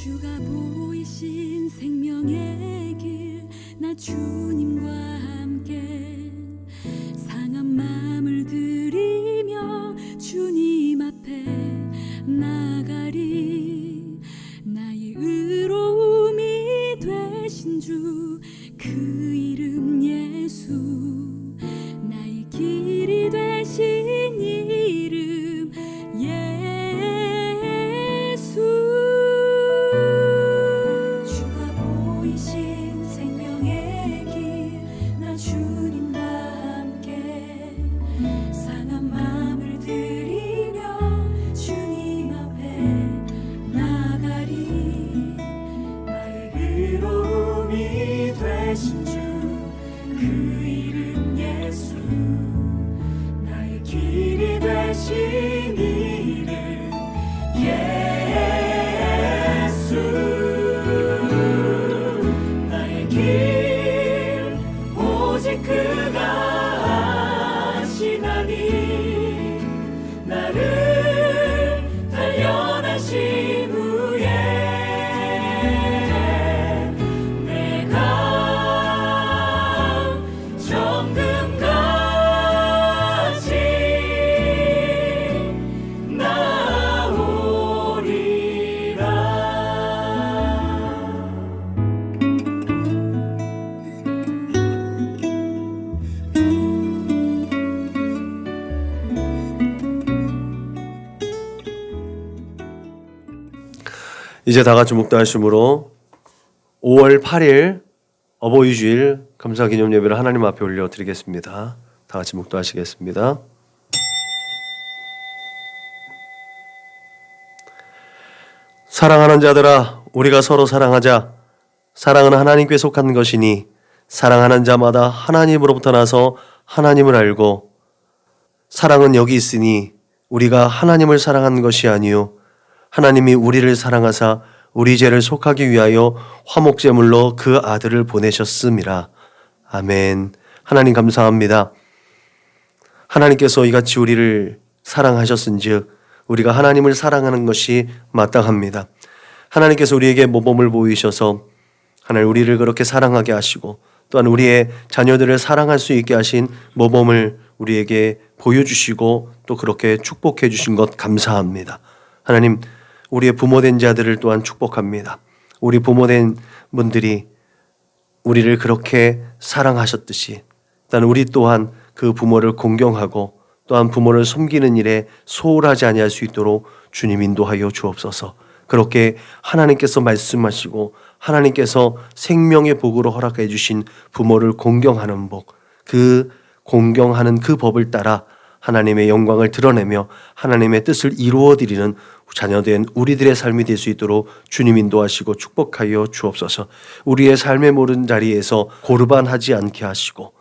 주가 보이신 생명의 길, 나 주님과 함께 상한 마음을 들이며 주님 앞에 나가리. 나의 의로움이 되신 주 그 이름 예수, 나의 길이 되신 이름 예수. 주가 보이신 생명의 길, 나 주님과 함께 상한 마음을 들이며 주님 앞에 나가리. 나의 의로움이 되신 주 그 이름 예수, 나의 길이 되신 이름 예수. 나의 길 오직 그가 아시나니, 나를 단련하신 후에 내가 정금같이 나오리라. 이제 다 같이 묵도하심으로 5월 8일 어버이 주일 감사기념 예배를 하나님 앞에 올려드리겠습니다. 다 같이 묵도하시겠습니다. 사랑하는 자들아, 우리가 서로 사랑하자. 사랑은 하나님께 속한 것이니 사랑하는 자마다 하나님으로부터 나서 하나님을 알고, 사랑은 여기 있으니 우리가 하나님을 사랑한 것이 아니요 하나님이 우리를 사랑하사 우리 죄를 속하기 위하여 화목제물로 그 아들을 보내셨음이라. 아멘. 하나님 감사합니다. 하나님께서 이같이 우리를 사랑하셨은즉 우리가 하나님을 사랑하는 것이 마땅합니다. 하나님께서 우리에게 모범을 보이셔서 하나님 우리를 그렇게 사랑하게 하시고, 또한 우리의 자녀들을 사랑할 수 있게 하신 모범을 우리에게 보여주시고 또 그렇게 축복해 주신 것 감사합니다. 하나님, 우리의 부모된 자들을 또한 축복합니다. 우리 부모된 분들이 우리를 그렇게 사랑하셨듯이 또한 우리 또한 그 부모를 공경하고 또한 부모를 섬기는 일에 소홀하지 아니할 수 있도록 주님 인도하여 주옵소서. 그렇게 하나님께서 말씀하시고 하나님께서 생명의 복으로 허락해 주신 부모를 공경하는 복, 그 공경하는 그 법을 따라 하나님의 영광을 드러내며 하나님의 뜻을 이루어드리는 자녀된 우리들의 삶이 될 수 있도록 주님 인도하시고 축복하여 주옵소서. 우리의 삶의 모든 자리에서 고르반하지 않게 하시고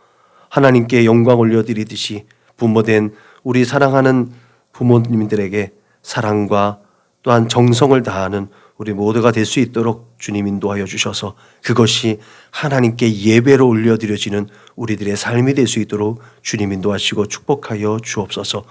하나님께 영광 올려드리듯이 부모된 우리 사랑하는 부모님들에게 사랑과 또한 정성을 다하는 우리 모두가 될 수 있도록 주님 인도하여 주셔서 그것이 하나님께 예배로 올려드려지는 우리들의 삶이 될 수 있도록 주님 인도하시고 축복하여 주옵소서.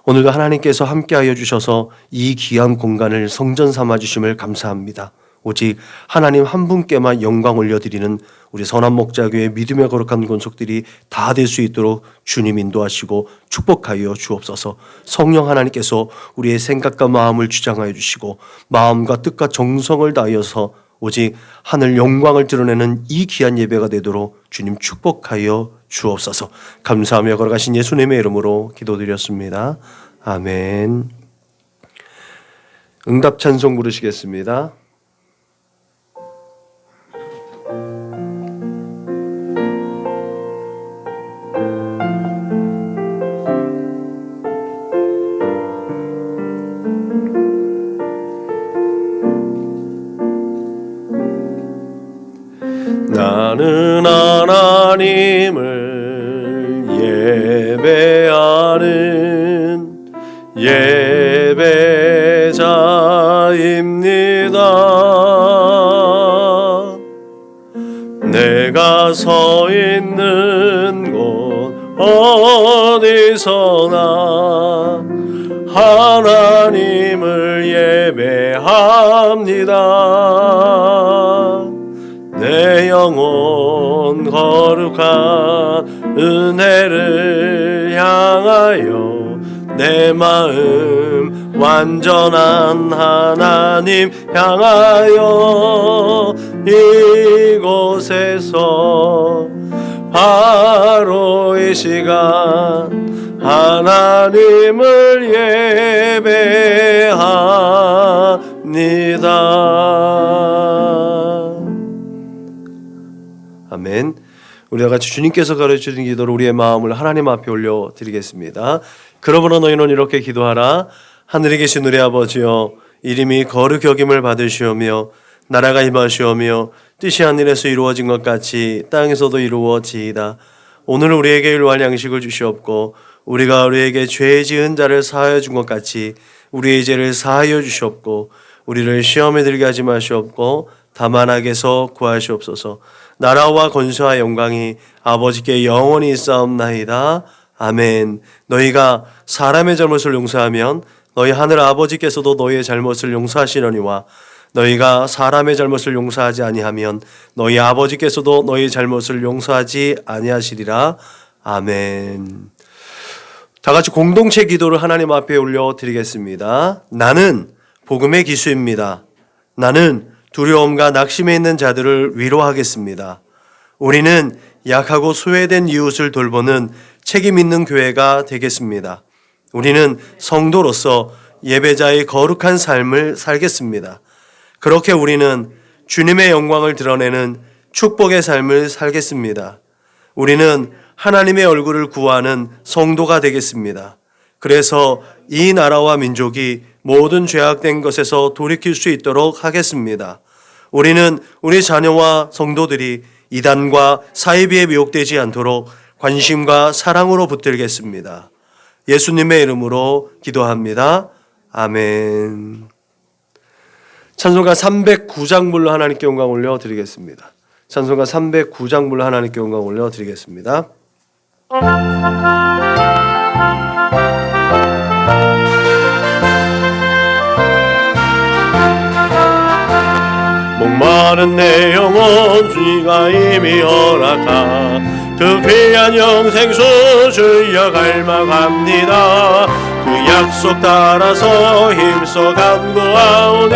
오늘도 하나님께서 함께하여 주셔서 이 귀한 공간을 성전 삼아 주심을 감사합니다. 오직 하나님 한 분께만 영광 올려드리는 우리 선한 목자교회 믿음의 거룩한 권속들이 다 될 수 있도록 주님 인도하시고 축복하여 주옵소서. 성령 하나님께서 우리의 생각과 마음을 주장하여 주시고 마음과 뜻과 정성을 다하여서 오직 하늘 영광을 드러내는 이 귀한 예배가 되도록 주님 축복하여 주옵소서. 감사하며 걸어가신 예수님의 이름으로 기도드렸습니다. 아멘. 응답 찬송 부르시겠습니다. 나는 하나님을 예배하는 예배자입니다. 내가 서 있는 곳 어디서나 하나님을 예배합니다. 내 영혼 거룩한 은혜를 향하여 내 마음 완전한 하나님 향하여 이곳에서 바로 이 시간 하나님을 예배합니다. 아멘. 우리 다 같이 주님께서 가르쳐주신 기도로 우리의 마음을 하나님 앞에 올려드리겠습니다. 그러므로 너희는 이렇게 기도하라. 하늘에 계신 우리 아버지여, 이름이 거룩히 여김을 받으시오며 나라가 임하시오며 뜻이 하늘에서 이루어진 것 같이 땅에서도 이루어지이다. 오늘 우리에게 일용할 양식을 주시옵고 우리가 우리에게 죄 지은 자를 사하여 준 것 같이 우리의 죄를 사하여 주시옵고 우리를 시험에 들게 하지 마시옵고 다만 악에서 구하시옵소서. 나라와 권세와 영광이 아버지께 영원히 있사옵나이다. 아멘. 너희가 사람의 잘못을 용서하면 너희 하늘 아버지께서도 너희의 잘못을 용서하시려니와 너희가 사람의 잘못을 용서하지 아니하면 너희 아버지께서도 너희 잘못을 용서하지 아니하시리라. 아멘. 다 같이 공동체 기도를 하나님 앞에 올려드리겠습니다. 나는 복음의 기수입니다. 나는 두려움과 낙심에 있는 자들을 위로하겠습니다. 우리는 약하고 소외된 이웃을 돌보는 책임 있는 교회가 되겠습니다. 우리는 성도로서 예배자의 거룩한 삶을 살겠습니다. 그렇게 우리는 주님의 영광을 드러내는 축복의 삶을 살겠습니다. 우리는 하나님의 얼굴을 구하는 성도가 되겠습니다. 그래서 이 나라와 민족이 모든 죄악된 것에서 돌이킬 수 있도록 하겠습니다. 우리는 우리 자녀와 성도들이 이단과 사이비에 미혹되지 않도록 관심과 사랑으로 붙들겠습니다. 예수님의 이름으로 기도합니다. 아멘. 찬송가 309장 불러 하나님께 영광 올려드리겠습니다. 찬송가 309장 불러 하나님께 영광 올려드리겠습니다. 목마른 내 영혼 주가 이미 허락한 그 귀한 영생수 주여 갈망합니다. 그 약속 따라서 힘써 간구하오니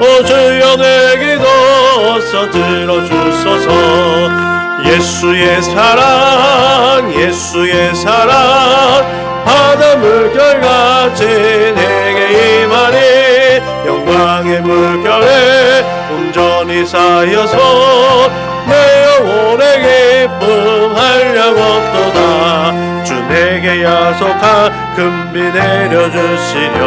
오 주여 내 기도 어서 들어주소서. 예수의 사랑 예수의 사랑 바다 물결같이 내게 임하니 영광의 물결에 온전히 쌓여서 내 영혼의 기쁨 한량없도다. 주 내게 약속한 금비 내려주시려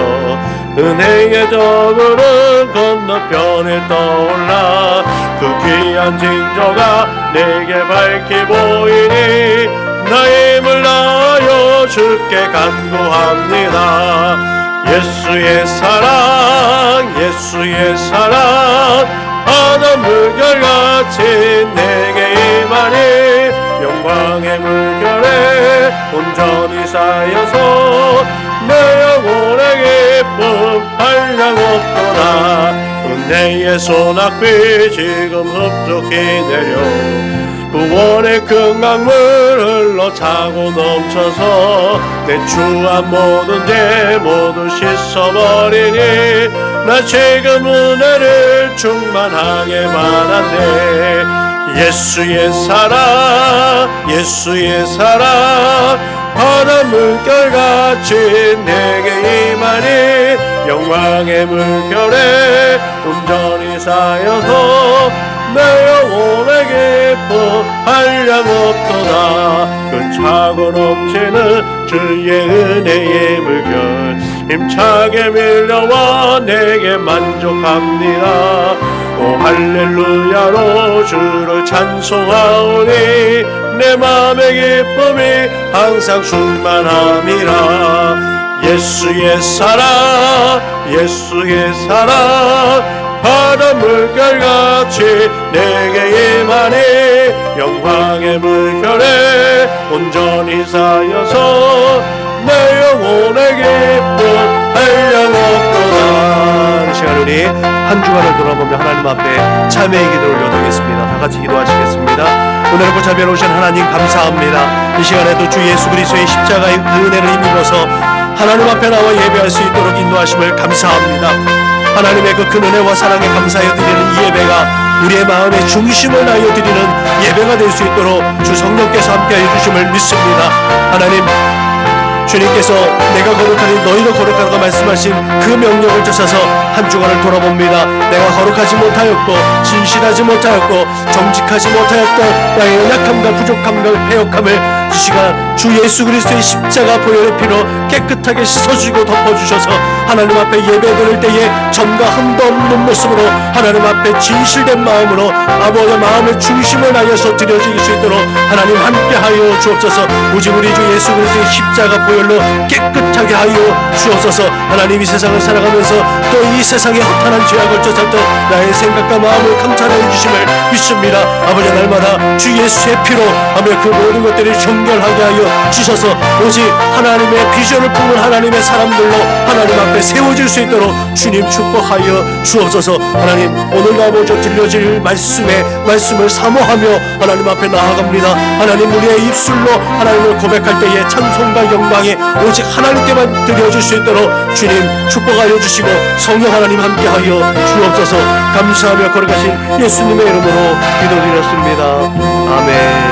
은혜의 저물은 건너편에 떠올라 그 귀한 징조가 내게 밝히 보이니 나의 힘을 다하여 주께 간구합니다. 예수의 사랑 예수의 사랑 바다 물결같이 내게 임하니 영광의 물결에 온전히 쌓여서 내 영혼의 기쁨 한량없도다. 은혜의 소낙비 지금 흡족히 내려 구원의 큰 강물 흘러 차고 넘쳐서 내 추한 모든 죄 모두 씻어버리니 나 지금 은혜를 충만하게 받았네. 예수의 사랑 예수의 사랑 바다 물결같이 내게 임하니 영광의 물결에 온전히 쌓여서 내 영혼의 기쁨 한량없도다. 그 차고 넘치는 주의 은혜의 물결 힘차게 밀려와 내게 만족합니다. 오 할렐루야로 주를 찬송하오니 내 맘의 기쁨이 항상 충만함이라. 예수의 사랑 예수의 사랑 바다 물결같이 내게 임하니 영광의 물결에 온전히 쌓여서 내 영혼의 기쁨 한량없도다. 이 시간 우리 한 주간을 돌아보며 하나님 앞에 참회의 기도를 올려드리겠습니다. 다 같이 기도하시겠습니다. 오늘 그 자비에 오신 하나님 감사합니다. 이 시간에도 주 예수 그리스도의 십자가의 은혜를 힘입어서 하나님 앞에 나와 예배할 수 있도록 인도하심을 감사합니다. 하나님의 그 큰 은혜와 사랑에 감사하여 드리는 이 예배가 우리의 마음의 중심을 다하여 드리는 예배가 될 수 있도록 주 성령께서 함께하여 주심을 믿습니다. 하나님, 주님께서 내가 거룩하니 너희도 거룩하라고 말씀하신 그 명령을 쫓아서 한 주간을 돌아봅니다. 내가 거룩하지 못하였고 진실하지 못하였고 정직하지 못하였던 나의 연약함과 부족함과 패역함을 이 시간 주 예수 그리스도의 십자가 보혈의 피로 깨끗하게 씻어주고 덮어주셔서 하나님 앞에 예배드릴 때에 전과 흠도 없는 모습으로 하나님 앞에 진실된 마음으로 아버지의 마음의 중심을 다해서 드려질 수 있도록 하나님 함께하여 주옵소서. 오직 우리 주 예수 그리스도의 십자가 보혈로 깨끗하게 하여 주옵소서. 하나님, 이 세상을 살아가면서 또 이 세상에 허탄한 죄악을 쫓았던 나의 생각과 마음을 감찰하여 주심을 믿습니다. 아버지, 날마다 주 예수의 피로 아버지 그 모든 것들을 정결하게 하여 주셔서 오직 하나님의 비전을 품은 하나님의 사람들로 하나님 앞에 세워질 수 있도록 주님 축복하여 주옵소서. 하나님, 오늘 아버지 들려질 말씀을 사모하며 하나님 앞에 나아갑니다. 하나님, 우리의 입술로 하나님을 고백할 때에 찬송과 영광이 오직 하나님께만 드려질 수 있도록 주님 축복하여 주시고 성령 하나님 함께하여 주옵소서. 감사하며 거룩하신 예수님의 이름으로 기도드렸습니다. 아멘.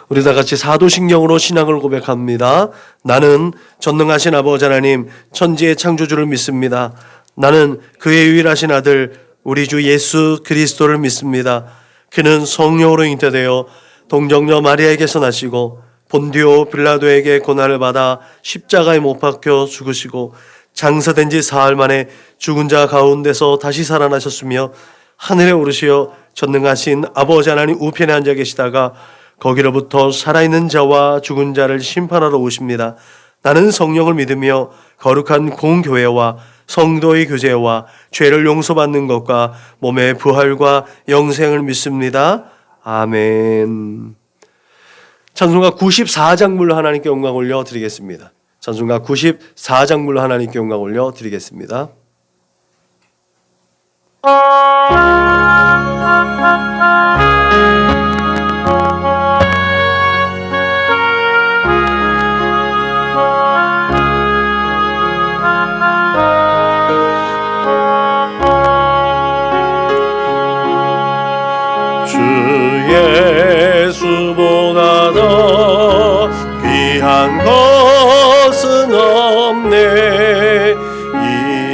우리 다 같이 사도신경으로 신앙을 고백합니다. 나는 전능하신 아버지 하나님 천지의 창조주를 믿습니다. 나는 그의 유일하신 아들 우리 주 예수 그리스도를 믿습니다. 그는 성령으로 잉태되어 동정녀 마리아에게서 나시고 본디오 빌라도에게 고난을 받아 십자가에 못 박혀 죽으시고 장사된 지 사흘 만에 죽은 자 가운데서 다시 살아나셨으며 하늘에 오르시어 전능하신 아버지 하나님 우편에 앉아 계시다가 거기로부터 살아있는 자와 죽은 자를 심판하러 오십니다. 나는 성령을 믿으며 거룩한 공교회와 성도의 교제와 죄를 용서받는 것과 몸의 부활과 영생을 믿습니다. 아멘. 찬송가 94장물로 하나님께 영광 올려 드리겠습니다. 찬송가 94장물로 하나님께 영광 올려 드리겠습니다. 예수보다 더 귀한 것은 없네. 이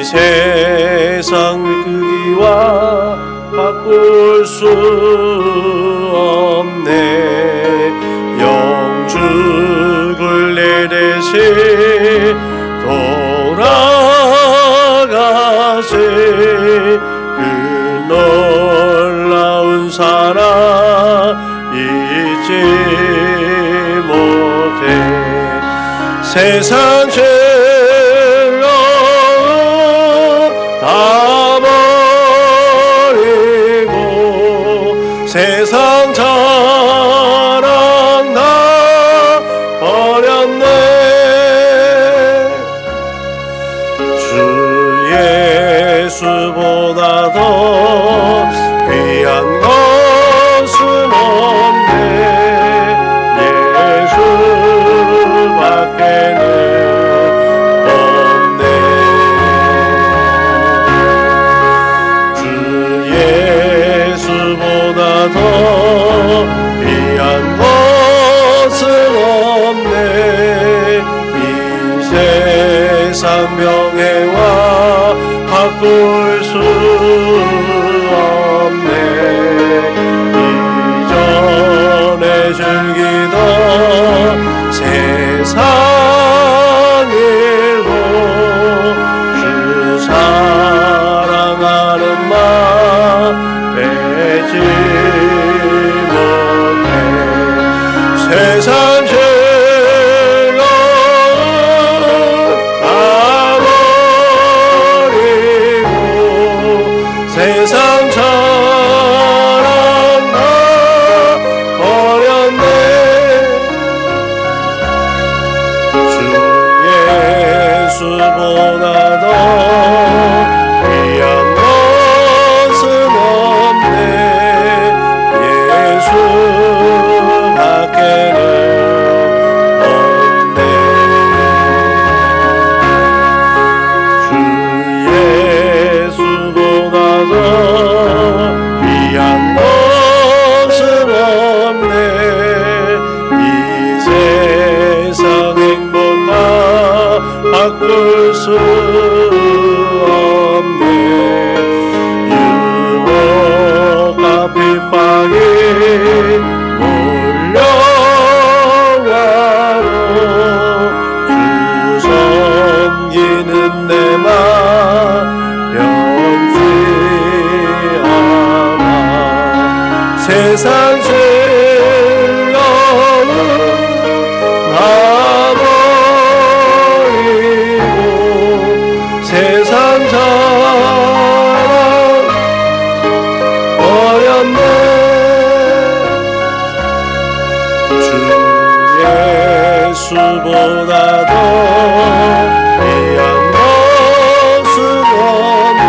세상 크기와 바꿀 수 없네. 영죽을 내 대신 돌아가세. 그 놀라운 사랑 잊지 못해. 세상 즐거움 다 버리고 세상 자랑 다 버렸네. 주 예수보다 더 귀한 것은 없네. 예수밖에는 없네. 주 예수보다 더 귀한 것은 없네. 이 세상 명예와 바꿀 수 없네. 이전에 즐기던 세상 일로 주 사랑하는 맘 빼지 못해. 세상 즐거움 다 버리고 세상 사랑 다 버렸네. 주 예수보다 더 귀한 것은 없네. 예수밖에는 없네. 주 예수보다 더 귀한 것은 없네. 이 세상 행복과 바꿀 수 없네. 유혹과 핍박이 몰려와도 주 섬기는 내 맘 변치 않아. 세상 즐거움 다 버리고 세상 사랑 버렸네. 주 예수보다 더 귀한 것은 없네.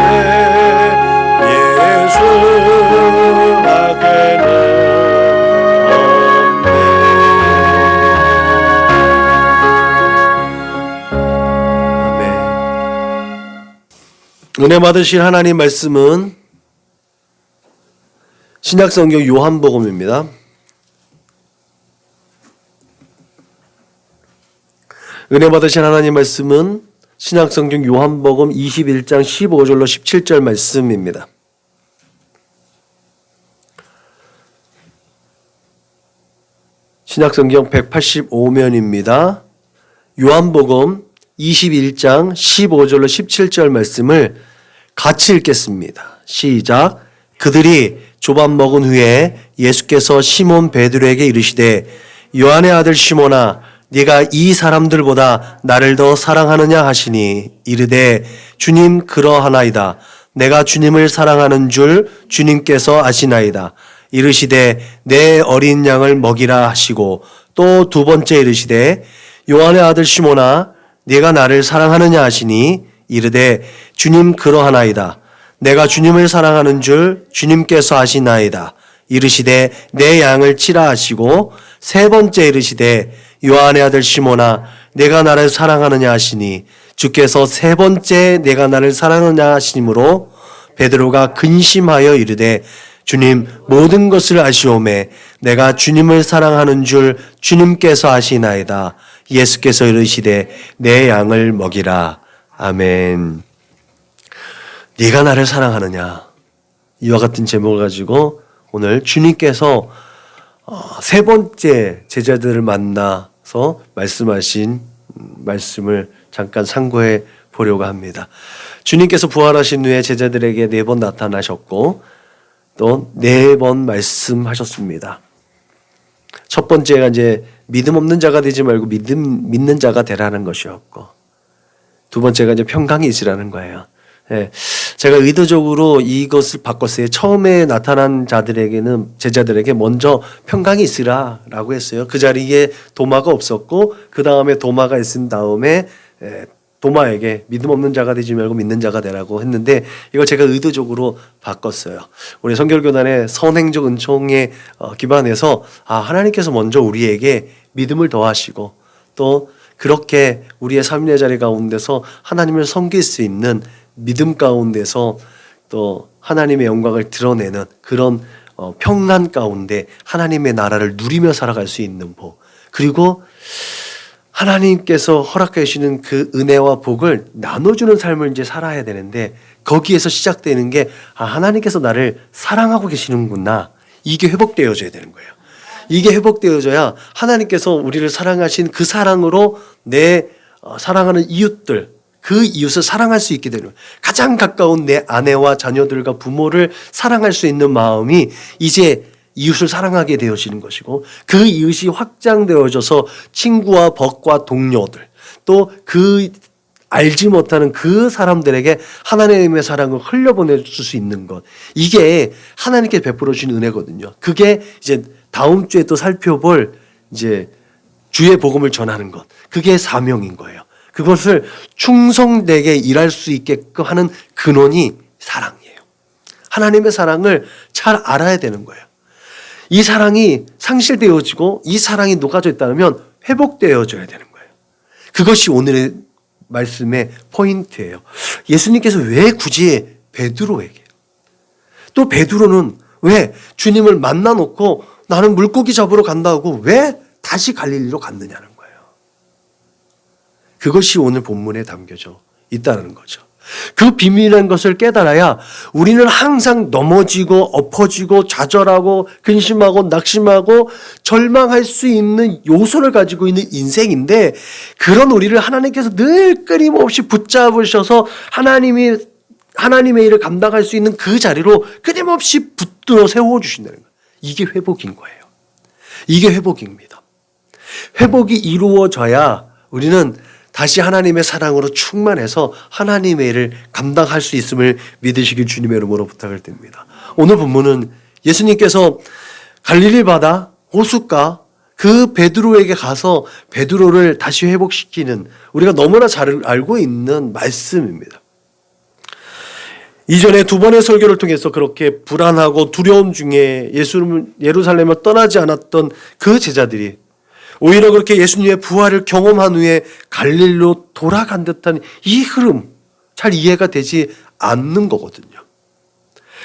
예수밖에는 없네. 아멘. 은혜 받으실 하나님 말씀은 신약성경 요한복음입니다. 은혜 받으신 하나님 말씀은 신약성경 요한복음 21장 15절로 17절 말씀입니다. 신약성경 185면입니다. 요한복음 21장 15절로 17절 말씀을 같이 읽겠습니다. 시작. 그들이 조밥 먹은 후에 예수께서 시몬 베드로에게 이르시되 요한의 아들 시몬아 네가 이 사람들보다 나를 더 사랑하느냐 하시니 이르되 주님 그러하나이다. 내가 주님을 사랑하는 줄 주님께서 아시나이다. 이르시되 내 어린 양을 먹이라 하시고 또 두 번째 이르시되 요한의 아들 시몬아 네가 나를 사랑하느냐 하시니 이르되 주님 그러하나이다. 내가 주님을 사랑하는 줄 주님께서 아시나이다. 이르시되 내 양을 치라 하시고 세 번째 이르시되 요한의 아들 시몬아 내가 나를 사랑하느냐 하시니 주께서 세 번째 내가 나를 사랑하느냐 하시므로 베드로가 근심하여 이르되 주님 모든 것을 아시오매 내가 주님을 사랑하는 줄 주님께서 아시나이다. 예수께서 이르시되 내 양을 먹이라. 아멘. 네가 나를 사랑하느냐, 이와 같은 제목을 가지고 오늘 주님께서 세 번째 제자들을 만나서 말씀하신 말씀을 잠깐 상고해 보려고 합니다. 주님께서 부활하신 후에 제자들에게 4번 나타나셨고 또 4번 말씀하셨습니다. 첫 번째가 이제 믿음 없는 자가 되지 말고 믿는 자가 되라는 것이었고, 두 번째가 이제 평강이 있으라는 거예요. 예, 제가 의도적으로 이것을 바꿨어요. 처음에 나타난 자들에게는, 제자들에게 먼저 평강이 있으라라고 했어요. 그 자리에 도마가 없었고 그 다음에 도마가 있은 다음에 도마에게 믿음 없는 자가 되지 말고 믿는 자가 되라고 했는데, 이걸 제가 의도적으로 바꿨어요. 우리 선결교단의 선행적 은총에 기반해서 하나님께서 먼저 우리에게 믿음을 더하시고 또 그렇게 우리의 삶의 자리 가운데서 하나님을 섬길 수 있는 믿음 가운데서 또 하나님의 영광을 드러내는 그런 평안 가운데 하나님의 나라를 누리며 살아갈 수 있는 복, 그리고 하나님께서 허락해 주시는 그 은혜와 복을 나눠주는 삶을 이제 살아야 되는데, 거기에서 시작되는 게 하나님께서 나를 사랑하고 계시는구나, 이게 회복되어져야 되는 거예요. 이게 회복되어져야 하나님께서 우리를 사랑하신 그 사랑으로 내 사랑하는 이웃들, 그 이웃을 사랑할 수 있게 되는 거예요. 가장 가까운 내 아내와 자녀들과 부모를 사랑할 수 있는 마음이 이제 이웃을 사랑하게 되어지는 것이고, 그 이웃이 확장되어져서 친구와 벗과 동료들, 또 그 알지 못하는 그 사람들에게 하나님의 사랑을 흘려보낼 수 있는 것. 이게 하나님께 베풀어 주신 은혜거든요. 그게 이제 다음 주에 또 살펴볼 이제 주의 복음을 전하는 것. 그게 사명인 거예요. 그것을 충성되게 일할 수 있게끔 하는 근원이 사랑이에요. 하나님의 사랑을 잘 알아야 되는 거예요. 이 사랑이 상실되어지고 이 사랑이 녹아져 있다면 회복되어져야 되는 거예요. 그것이 오늘의 말씀의 포인트예요. 예수님께서 왜 굳이 베드로에게, 또 베드로는 왜 주님을 만나놓고 나는 물고기 잡으러 간다고 왜 다시 갈릴리로 갔느냐는 거예요. 그것이 오늘 본문에 담겨져 있다는 거죠. 그 비밀한 것을 깨달아야 우리는 항상 넘어지고 엎어지고 좌절하고 근심하고 낙심하고 절망할 수 있는 요소를 가지고 있는 인생인데, 그런 우리를 하나님께서 늘 끊임없이 붙잡으셔서 하나님의 일을 감당할 수 있는 그 자리로 끊임없이 붙들어 세워주신다는 거예요. 이게 회복인 거예요. 이게 회복입니다. 회복이 이루어져야 우리는 다시 하나님의 사랑으로 충만해서 하나님의 일을 감당할 수 있음을 믿으시길 주님의 이름으로 부탁을 드립니다. 오늘 본문은 예수님께서 갈릴리 바다 호숫가 그 베드로에게 가서 베드로를 다시 회복시키는, 우리가 너무나 잘 알고 있는 말씀입니다. 이전에 두 번의 설교를 통해서 그렇게 불안하고 두려움 중에 예루살렘을 떠나지 않았던 그 제자들이 오히려 그렇게 예수님의 부활을 경험한 후에 갈릴리로 돌아간 듯한 이 흐름, 잘 이해가 되지 않는 거거든요.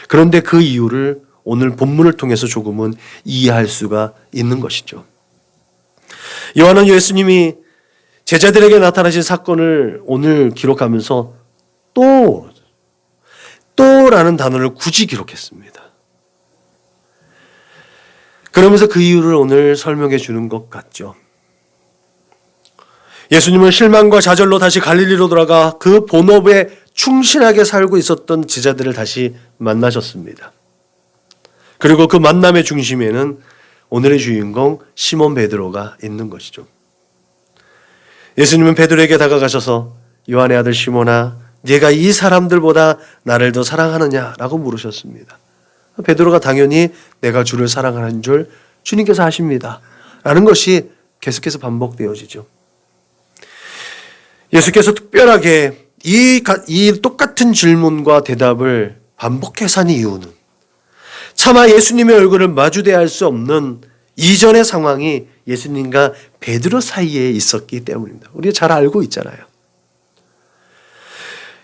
그런데 그 이유를 오늘 본문을 통해서 조금은 이해할 수가 있는 것이죠. 요한은 예수님이 제자들에게 나타나신 사건을 오늘 기록하면서 또라는 단어를 굳이 기록했습니다. 그러면서 그 이유를 오늘 설명해 주는 것 같죠. 예수님은 실망과 좌절로 다시 갈릴리로 돌아가 그 본업에 충실하게 살고 있었던 제자들을 다시 만나셨습니다. 그리고 그 만남의 중심에는 오늘의 주인공 시몬 베드로가 있는 것이죠. 예수님은 베드로에게 다가가셔서 요한의 아들 시몬아, 네가 이 사람들보다 나를 더 사랑하느냐라고 물으셨습니다. 베드로가 당연히 내가 주를 사랑하는 줄 주님께서 아십니다 라는 것이 계속해서 반복되어지죠. 예수께서 특별하게 이 똑같은 질문과 대답을 반복해서 한 이유는 차마 예수님의 얼굴을 마주대할 수 없는 이전의 상황이 예수님과 베드로 사이에 있었기 때문입니다. 우리가 잘 알고 있잖아요.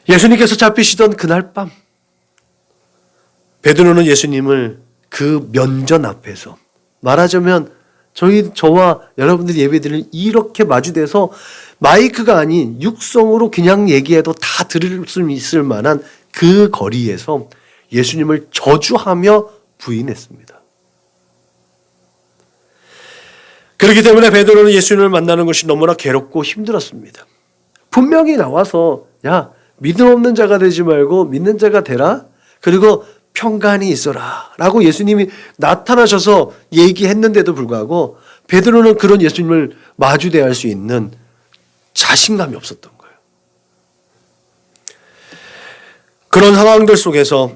예수님께서 잡히시던 그날 밤 베드로는 예수님을 그 면전 앞에서, 말하자면 저와 여러분들이 예배드리는 이렇게 마주대서 마이크가 아닌 육성으로 그냥 얘기해도 다 들을 수 있을 만한 그 거리에서 예수님을 저주하며 부인했습니다. 그렇기 때문에 베드로는 예수님을 만나는 것이 너무나 괴롭고 힘들었습니다. 분명히 나와서 야, 믿음 없는 자가 되지 말고 믿는 자가 되라. 그리고 평간이 있어라 라고 예수님이 나타나셔서 얘기했는데도 불구하고 베드로는 그런 예수님을 마주대할 수 있는 자신감이 없었던 거예요. 그런 상황들 속에서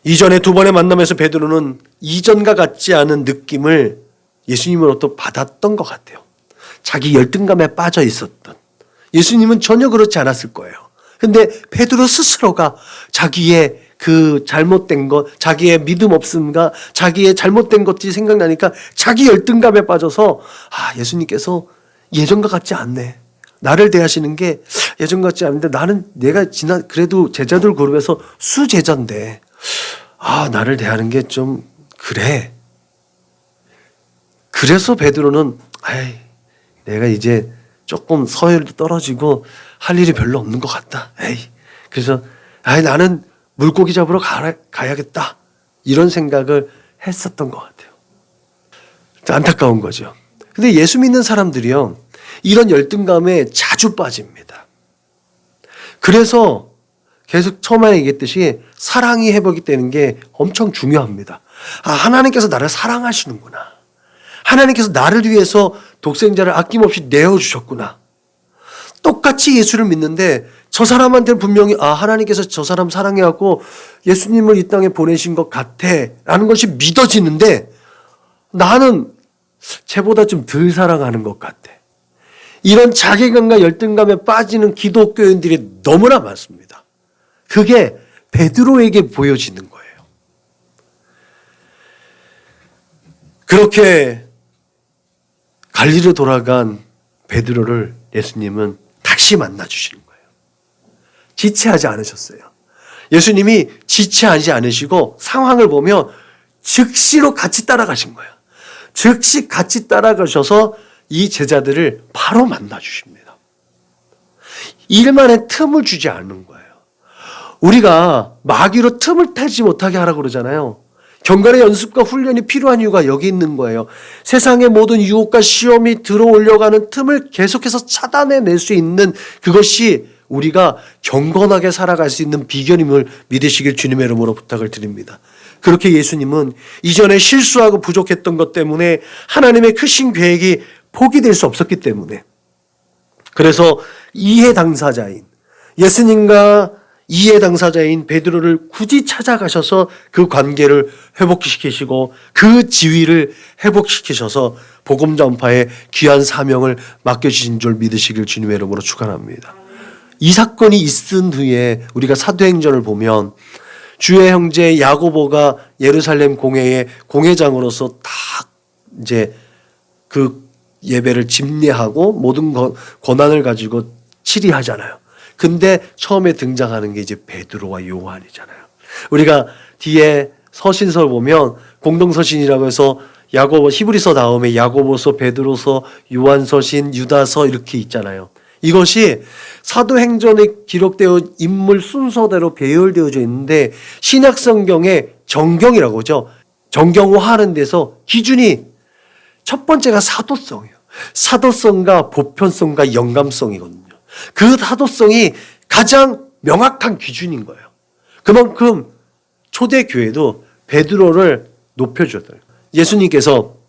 이전에 두 번의 만남에서 베드로는 이전과 같지 않은 느낌을 예수님으로부터 받았던 것 같아요. 자기 열등감에 빠져 있었던. 예수님은 전혀 그렇지 않았을 거예요. 근데 베드로 스스로가 자기의 그 잘못된 것, 자기의 믿음 없음과 자기의 잘못된 것들이 생각나니까 자기 열등감에 빠져서 예수님께서 예전과 같지 않네. 나를 대하시는 게 예전 같지 않은데 내가 그래도 제자들 그룹에서 수제자인데 나를 대하는 게 좀 그래. 그래서 베드로는 내가 이제 조금 서열도 떨어지고 할 일이 별로 없는 것 같다. 그래서 나는 물고기 잡으러 가야겠다. 이런 생각을 했었던 것 같아요. 안타까운 거죠. 근데 예수 믿는 사람들이요, 이런 열등감에 자주 빠집니다. 그래서 계속 처음에 얘기했듯이 사랑이 회복이 되는 게 엄청 중요합니다. 하나님께서 나를 사랑하시는구나. 하나님께서 나를 위해서 독생자를 아낌없이 내어주셨구나. 똑같이 예수를 믿는데 저 사람한테는 분명히 하나님께서 저 사람 사랑해갖고 예수님을 이 땅에 보내신 것 같아 라는 것이 믿어지는데 나는 쟤보다 좀 덜 사랑하는 것 같아. 이런 자괴감과 열등감에 빠지는 기독교인들이 너무나 많습니다. 그게 베드로에게 보여지는 거예요. 그렇게 갈릴리로 돌아간 베드로를 예수님은 다시 만나주시는 거예요. 지체하지 않으셨어요. 예수님이 지체하지 않으시고 상황을 보면 즉시로 같이 따라가신 거예요. 즉시 같이 따라가셔서 이 제자들을 바로 만나주십니다. 일만의 틈을 주지 않는 거예요. 우리가 마귀로 틈을 타지 못하게 하라고 그러잖아요. 경건의 연습과 훈련이 필요한 이유가 여기 있는 거예요. 세상의 모든 유혹과 시험이 들어오려고 하는 틈을 계속해서 차단해낼 수 있는 그것이 우리가 경건하게 살아갈 수 있는 비결임을 믿으시길 주님의 이름으로 부탁을 드립니다. 그렇게 예수님은 이전에 실수하고 부족했던 것 때문에 하나님의 크신 계획이 포기될 수 없었기 때문에 그래서 이해 당사자인 예수님과 이해 당사자인 베드로를 굳이 찾아가셔서 그 관계를 회복시키시고 그 지위를 회복시키셔서 복음 전파의 귀한 사명을 맡겨주신 줄 믿으시길 주님의 이름으로 축원합니다. 이 사건이 있은 후에 우리가 사도행전을 보면 주의 형제 야고보가 예루살렘 공회의 공회장으로서 다 이제 그 예배를 집례하고 모든 권한을 가지고 치리하잖아요. 근데 처음에 등장하는 게 이제 베드로와 요한이잖아요. 우리가 뒤에 서신서를 보면 공동서신이라고 해서 야고보 히브리서 다음에 야고보서, 베드로서, 요한서신, 유다서 이렇게 있잖아요. 이것이 사도행전에 기록되어 인물 순서대로 배열되어져 있는데 신약성경의 정경이라고 하죠. 정경화하는 데서 기준이 첫 번째가 사도성이에요. 사도성과 보편성과 영감성이거든요. 그 사도성이 가장 명확한 기준인 거예요. 그만큼 초대교회도 베드로를 높여줬어요. 예수님께서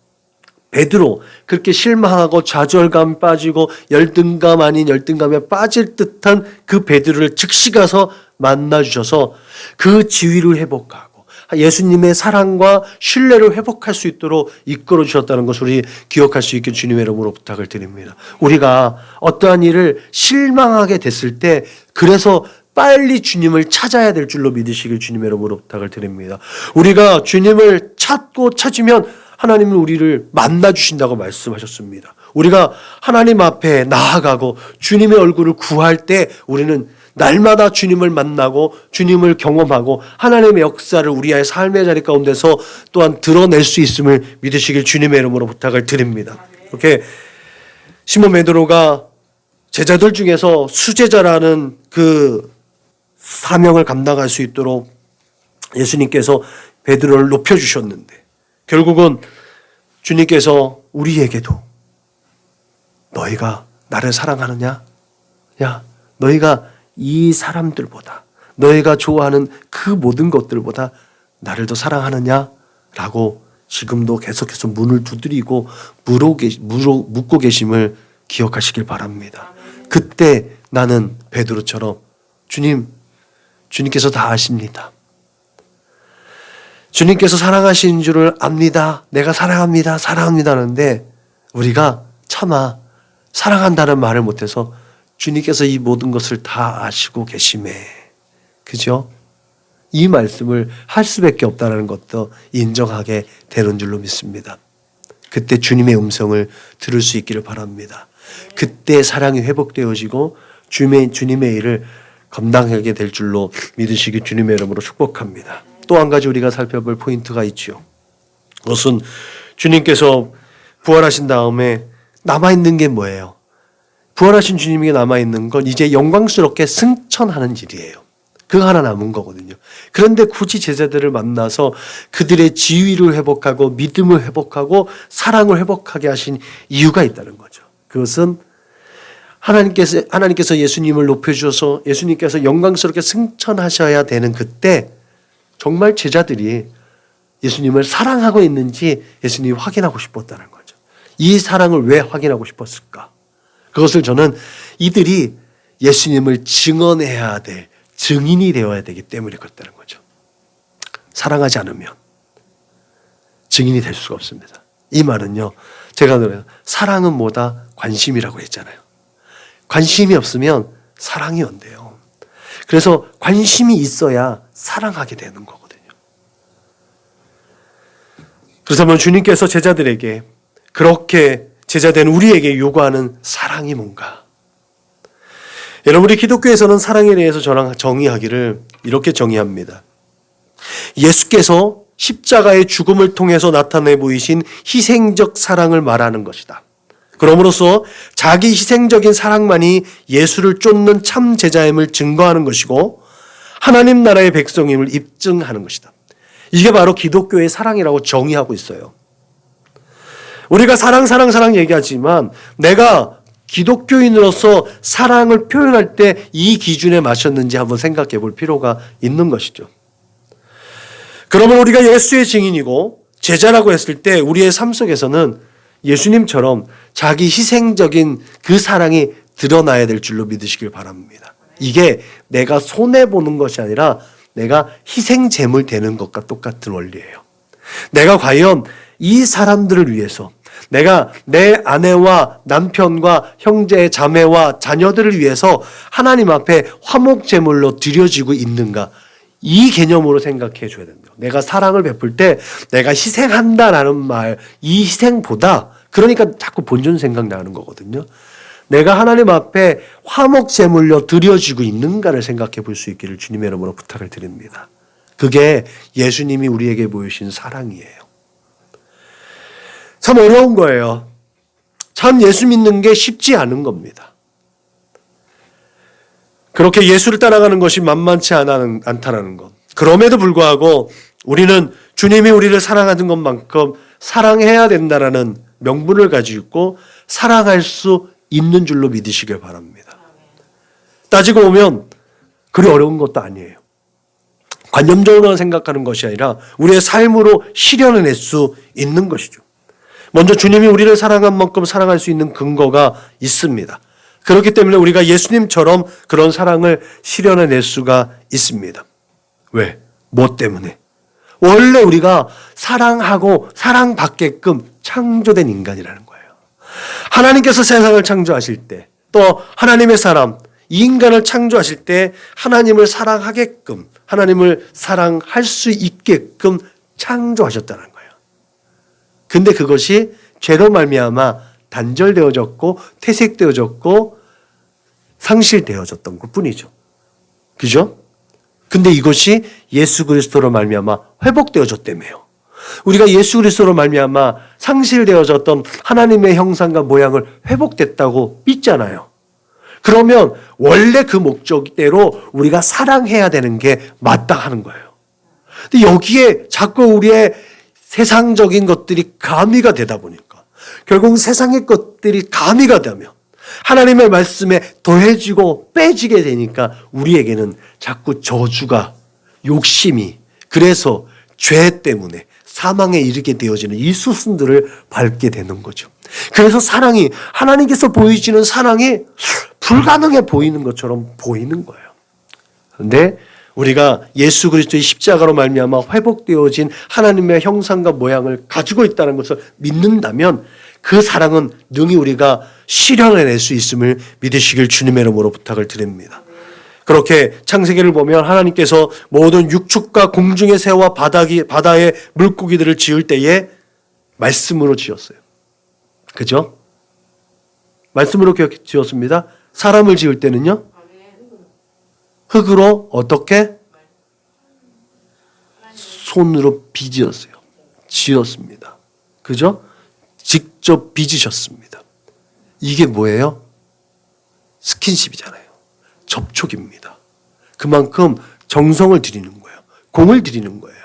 베드로 그렇게 실망하고 좌절감 빠지고 열등감 아닌 열등감에 빠질 듯한 그 베드로를 즉시 가서 만나주셔서 그 지위를 회복하고 예수님의 사랑과 신뢰를 회복할 수 있도록 이끌어 주셨다는 것을 우리 기억할 수 있게 주님의 이름으로 부탁을 드립니다. 우리가 어떠한 일을 실망하게 됐을 때 그래서 빨리 주님을 찾아야 될 줄로 믿으시길 주님의 이름으로 부탁을 드립니다. 우리가 주님을 찾으면 하나님은 우리를 만나주신다고 말씀하셨습니다. 우리가 하나님 앞에 나아가고 주님의 얼굴을 구할 때 우리는 날마다 주님을 만나고 주님을 경험하고 하나님의 역사를 우리의 삶의 자리 가운데서 또한 드러낼 수 있음을 믿으시길 주님의 이름으로 부탁을 드립니다. 이렇게 시몬 베드로가 제자들 중에서 수제자라는 그 사명을 감당할 수 있도록 예수님께서 베드로를 높여주셨는데 결국은 주님께서 우리에게도 너희가 나를 사랑하느냐? 야, 너희가 이 사람들보다 너희가 좋아하는 그 모든 것들보다 나를 더 사랑하느냐? 라고 지금도 계속해서 문을 두드리고 묻고 계심을 기억하시길 바랍니다. 그때 나는 베드로처럼 주님께서 다 아십니다. 주님께서 사랑하시는 줄을 압니다. 내가 사랑합니다. 사랑합니다 하는데 우리가 차마 사랑한다는 말을 못해서 주님께서 이 모든 것을 다 아시고 계심에 그죠? 이 말씀을 할 수밖에 없다는 것도 인정하게 되는 줄로 믿습니다. 그때 주님의 음성을 들을 수 있기를 바랍니다. 그때 사랑이 회복되어지고 주님의 일을 감당하게 될 줄로 믿으시기 주님의 이름으로 축복합니다. 또 한 가지 우리가 살펴볼 포인트가 있죠. 그것은 주님께서 부활하신 다음에 남아있는 게 뭐예요? 부활하신 주님에게 남아있는 건 이제 영광스럽게 승천하는 일이에요. 그거 하나 남은 거거든요. 그런데 굳이 제자들을 만나서 그들의 지위를 회복하고 믿음을 회복하고 사랑을 회복하게 하신 이유가 있다는 거죠. 그것은 하나님께서 예수님을 높여주셔서 예수님께서 영광스럽게 승천하셔야 되는 그때 정말 제자들이 예수님을 사랑하고 있는지 예수님이 확인하고 싶었다는 거죠. 이 사랑을 왜 확인하고 싶었을까? 그것을 저는 이들이 예수님을 증언해야 될 증인이 되어야 되기 때문에 그렇다는 거죠. 사랑하지 않으면 증인이 될 수가 없습니다. 이 말은요, 제가 사랑은 뭐다? 관심이라고 했잖아요. 관심이 없으면 사랑이 온대요. 그래서 관심이 있어야 사랑하게 되는 거거든요. 그래서 주님께서 제자들에게 그렇게 제자된 우리에게 요구하는 사랑이 뭔가? 여러분, 우리 기독교에서는 사랑에 대해서 저랑 정의하기를 이렇게 정의합니다. 예수께서 십자가의 죽음을 통해서 나타내 보이신 희생적 사랑을 말하는 것이다. 그러므로써 자기 희생적인 사랑만이 예수를 쫓는 참 제자임을 증거하는 것이고 하나님 나라의 백성임을 입증하는 것이다. 이게 바로 기독교의 사랑이라고 정의하고 있어요. 우리가 사랑 얘기하지만 내가 기독교인으로서 사랑을 표현할 때 이 기준에 맞췄는지 한번 생각해 볼 필요가 있는 것이죠. 그러면 우리가 예수의 증인이고 제자라고 했을 때 우리의 삶 속에서는 예수님처럼 자기 희생적인 그 사랑이 드러나야 될 줄로 믿으시길 바랍니다. 이게 내가 손해보는 것이 아니라 내가 희생제물 되는 것과 똑같은 원리예요. 내가 과연 이 사람들을 위해서 내가 내 아내와 남편과 형제, 자매와 자녀들을 위해서 하나님 앞에 화목제물로 드려지고 있는가? 이 개념으로 생각해 줘야 됩니다. 내가 사랑을 베풀 때 내가 희생한다라는 말, 이 희생보다 그러니까 자꾸 본전 생각나는 거거든요. 내가 하나님 앞에 화목제물로 드려지고 있는가를 생각해 볼 수 있기를 주님의 이름으로 부탁을 드립니다. 그게 예수님이 우리에게 보여주신 사랑이에요. 참 어려운 거예요. 참 예수 믿는 게 쉽지 않은 겁니다. 그렇게 예수를 따라가는 것이 만만치 않다는 것. 그럼에도 불구하고 우리는 주님이 우리를 사랑하는 것만큼 사랑해야 된다라는 명분을 가지고 있고 사랑할 수 있는 줄로 믿으시길 바랍니다. 따지고 보면 그리 어려운 것도 아니에요. 관념적으로 생각하는 것이 아니라 우리의 삶으로 실현해낼 수 있는 것이죠. 먼저 주님이 우리를 사랑한 만큼 사랑할 수 있는 근거가 있습니다. 그렇기 때문에 우리가 예수님처럼 그런 사랑을 실현해낼 수가 있습니다. 왜? 뭐 때문에? 원래 우리가 사랑하고 사랑받게끔 창조된 인간이라는 거예요. 하나님께서 세상을 창조하실 때 또 하나님의 사람, 이 인간을 창조하실 때 하나님을 사랑하게끔 하나님을 사랑할 수 있게끔 창조하셨다는 거예요. 근데 그것이 죄로 말미암아 단절되어졌고 퇴색되어졌고 상실되어졌던 것뿐이죠. 그죠? 근데 이것이 예수 그리스도로 말미암아 회복되어졌다며요. 우리가 예수 그리스도로 말미암아 상실되어졌던 하나님의 형상과 모양을 회복됐다고 믿잖아요. 그러면 원래 그 목적대로 우리가 사랑해야 되는 게 마땅한 거예요. 근데 여기에 자꾸 우리의 세상적인 것들이 가미가 되다 보니까 결국 세상의 것들이 가미가 되면 하나님의 말씀에 더해지고 빼지게 되니까 우리에게는 자꾸 저주가 욕심이 그래서 죄 때문에 사망에 이르게 되어지는 이 수순들을 밟게 되는 거죠. 그래서 사랑이 하나님께서 보이시는 사랑이 불가능해 보이는 것처럼 보이는 거예요. 그런데 우리가 예수 그리스도의 십자가로 말미암아 회복되어진 하나님의 형상과 모양을 가지고 있다는 것을 믿는다면 그 사랑은 능히 우리가 실현해낼 수 있음을 믿으시길 주님의 이름으로 부탁을 드립니다. 그렇게 창세기를 보면 하나님께서 모든 육축과 공중의 새와 바다의 물고기들을 지을 때에 말씀으로 지었어요. 그죠? 말씀으로 지었습니다. 사람을 지을 때는요? 흙으로 어떻게? 손으로 빚었어요. 지었습니다. 그죠? 직접 빚으셨습니다. 이게 뭐예요? 스킨십이잖아요. 접촉입니다. 그만큼 정성을 들이는 거예요. 공을 들이는 거예요.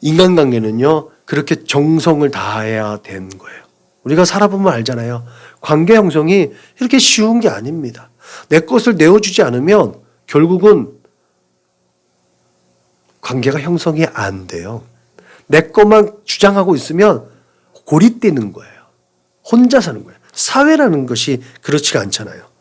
인간관계는요, 그렇게 정성을 다해야 되는 거예요. 우리가 살아보면 알잖아요. 관계 형성이 이렇게 쉬운 게 아닙니다. 내 것을 내어주지 않으면 결국은 관계가 형성이 안 돼요. 내 것만 주장하고 있으면 고립되는 거예요. 혼자 사는 거예요. 사회라는 것이 그렇지가 않잖아요.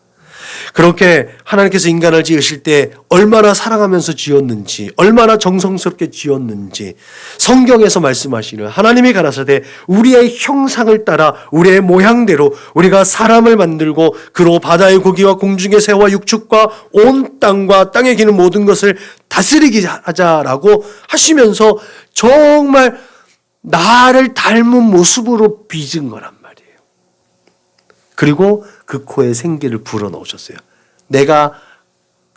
그렇게 하나님께서 인간을 지으실 때 얼마나 사랑하면서 지었는지, 얼마나 정성스럽게 지었는지 성경에서 말씀하시는 하나님이 가라사대 우리의 형상을 따라 우리의 모양대로 우리가 사람을 만들고 그로 바다의 고기와 공중의 새와 육축과 온 땅과 땅에 기는 모든 것을 다스리게 하자라고 하시면서 정말 나를 닮은 모습으로 빚은 거란 말이에요. 그리고 그 코에 생기를 불어넣으셨어요. 내가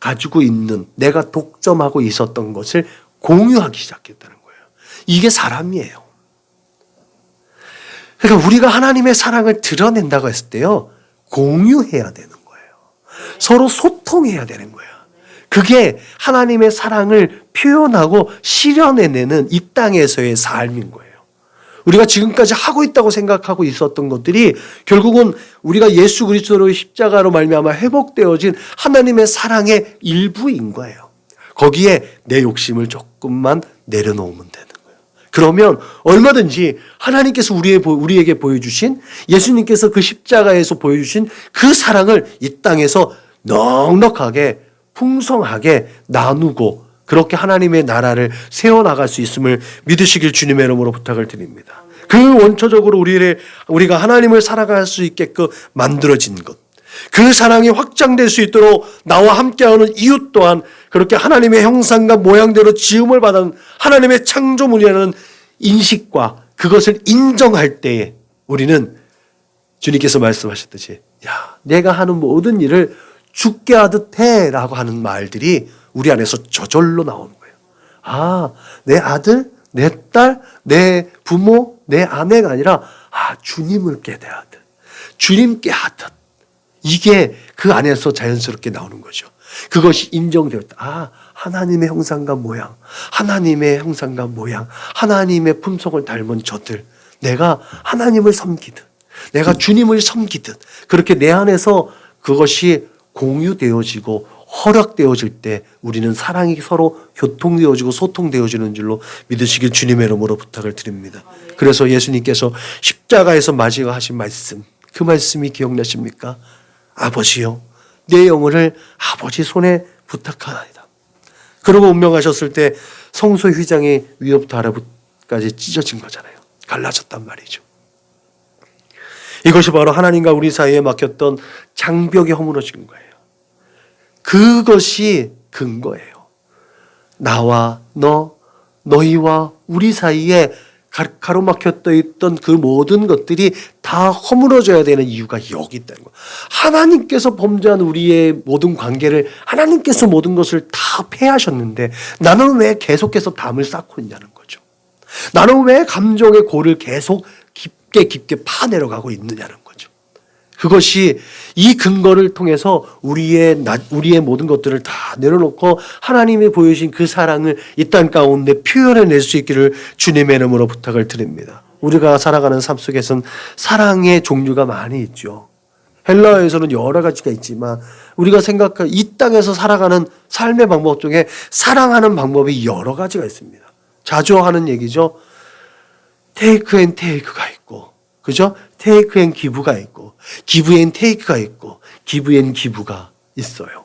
가지고 있는, 내가 독점하고 있었던 것을 공유하기 시작했다는 거예요. 이게 사람이에요. 그러니까 우리가 하나님의 사랑을 드러낸다고 했을 때요, 공유해야 되는 거예요. 서로 소통해야 되는 거예요. 그게 하나님의 사랑을 표현하고 실현해내는 이 땅에서의 삶인 거예요. 우리가 지금까지 하고 있다고 생각하고 있었던 것들이 결국은 우리가 예수 그리스도로 십자가로 말미암아 회복되어진 하나님의 사랑의 일부인 거예요. 거기에 내 욕심을 조금만 내려놓으면 되는 거예요. 그러면 얼마든지 하나님께서 우리에게 보여주신, 예수님께서 그 십자가에서 보여주신 그 사랑을 이 땅에서 넉넉하게 풍성하게 나누고 그렇게 하나님의 나라를 세워나갈 수 있음을 믿으시길 주님의 이름으로 부탁을 드립니다. 그 원초적으로 우리가 하나님을 살아갈 수 있게끔 만들어진 것, 그 사랑이 확장될 수 있도록 나와 함께하는 이웃 또한 그렇게 하나님의 형상과 모양대로 지음을 받은 하나님의 창조물이라는 인식과 그것을 인정할 때에 우리는 주님께서 말씀하셨듯이 야, 내가 하는 모든 일을 죽게 하듯 해라고 하는 말들이 우리 안에서 저절로 나오는 거예요. 아, 내 아들, 내 딸, 내 부모, 내 아내가 아니라 주님을 깨대하듯, 주님께 하듯. 이게 그 안에서 자연스럽게 나오는 거죠. 그것이 인정되었다. 하나님의 형상과 모양, 하나님의 형상과 모양, 하나님의 품성을 닮은 저들. 내가 하나님을 섬기듯, 내가 주님을 섬기듯 그렇게 내 안에서 그것이 공유되어지고 허락되어질 때 우리는 사랑이 서로 교통되어지고 소통되어지는 줄로 믿으시길 주님의 이름으로 부탁을 드립니다. 그래서 예수님께서 십자가에서 마지막 하신 말씀, 그 말씀이 기억나십니까? 아버지요, 내 영혼을 아버지 손에 부탁하나이다. 그러고 운명하셨을 때 성소 휘장이 위로부터 아래까지 찢어진 거잖아요. 갈라졌단 말이죠. 이것이 바로 하나님과 우리 사이에 막혔던 장벽이 허물어진 거예요. 그것이 근거예요. 나와 너희와 우리 사이에 가로막혔 있던 그 모든 것들이 다 허물어져야 되는 이유가 여기 있다는 거예요. 하나님께서 범죄한 우리의 모든 관계를 하나님께서 모든 것을 다 폐하셨는데 나는 왜 계속해서 담을 쌓고 있냐는 거죠. 나는 왜 감정의 골을 계속 깊게 파내려가고 있느냐는 거죠. 그것이 이 근거를 통해서 우리의 모든 것들을 다 내려놓고 하나님이 보여주신 그 사랑을 이 땅 가운데 표현해낼 수 있기를 주님의 이름으로 부탁을 드립니다. 우리가 살아가는 삶 속에서는 사랑의 종류가 많이 있죠. 헬라어에서는 여러 가지가 있지만 우리가 생각할 이 땅에서 살아가는 삶의 방법 중에 사랑하는 방법이 여러 가지가 있습니다. 자주 하는 얘기죠. 테이크 앤 테이크가 있고, 그죠? 테이크 앤 기부가 있고, 기부 앤 테이크가 있고, 기부 앤 기부가 있어요.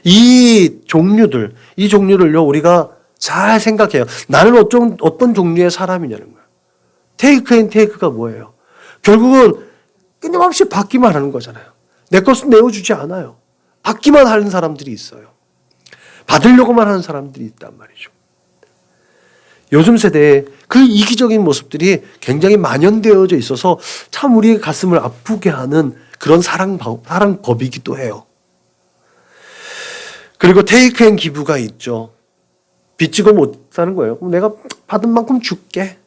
이 종류를요, 우리가 잘 생각해요. 나는 어떤 종류의 사람이냐는 거예요. 테이크 앤 테이크가 뭐예요? 결국은 끊임없이 받기만 하는 거잖아요. 내 것은 내어주지 않아요. 받기만 하는 사람들이 있어요. 받으려고만 하는 사람들이 있단 말이죠. 요즘 세대에 그 이기적인 모습들이 굉장히 만연되어져 있어서 참 우리의 가슴을 아프게 하는 그런 사랑법이기도 해요. 그리고 테이크 앤 기부가 있죠. 빚지고 못 사는 거예요. 그럼 내가 받은 만큼 줄게.